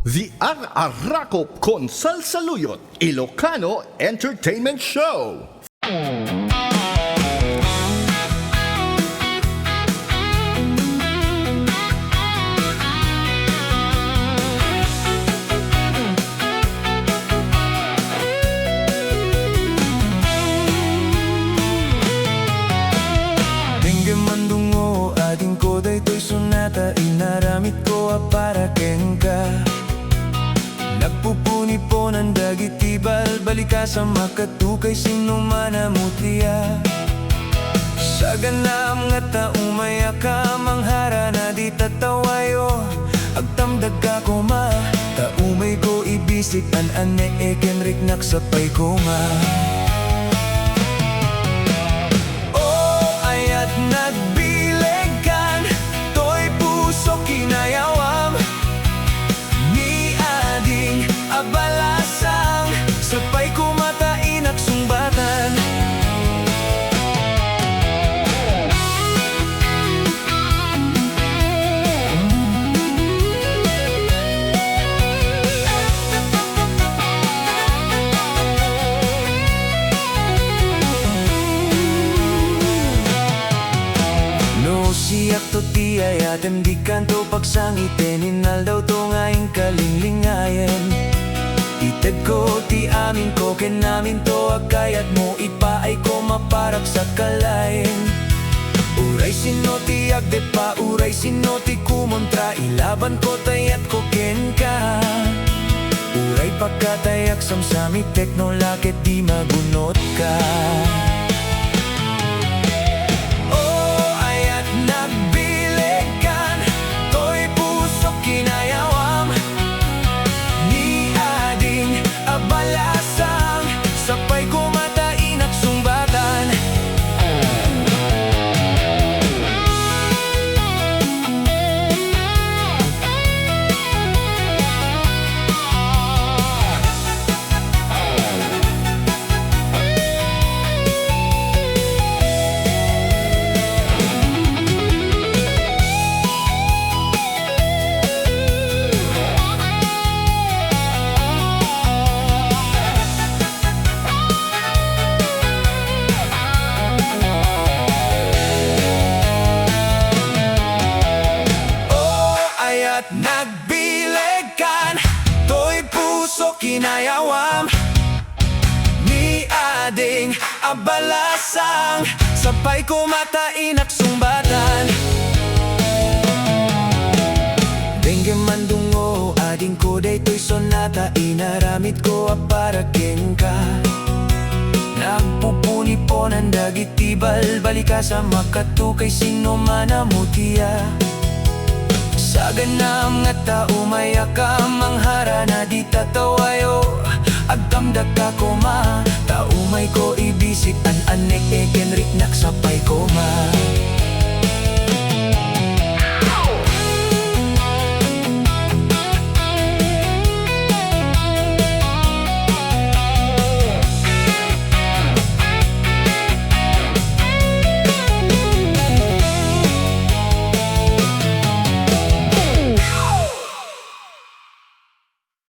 The RRRrakup con Sal-saluyot, Ilocano Entertainment Show. Mandungo ading ko daytoy sonata inaramit ko para kengka nagpupuni-ponan dagiti balbalika sa makatukay sino manamutya sa ganam nga taumaya ka manghara na di tatawayo agtamdag ka kuma taumay ko ibisik an-ane ekenrik naksapay ko nga Ayat nagbilegan, to'y puso kinayawam ni ading abalasang sapay kumatain at sumbatan siyak to ti ayatem di kanto pagsangiten inal daw to ngayon kalinglingayen ited ko ti amin ko ken namin to agayat mo ipaay ko maparak sa kalayen uray sino ti agde pa uray sino ti kumontra ilaban ko tayat ko ken ka uray pagkatayak samsami teknolakit di magunot ka nagbilegan, to'y puso kinayawam ni ading abalasang sapay kumatain at sumbatan Ayat nagbilegan, to'y puso kinayawam ni ading abalasang sapay kumatain at sumbatan Dengge mandungo ading ko daytoy sonata inaramit ko para kengka nagpupuni-ponan dagiti balbalika sa makatukay sino manamutya sa ganam nga taumaya ka manghara na di tatawayo agdamdag ka kuma taumay ko ibisik an-ane ekenrik na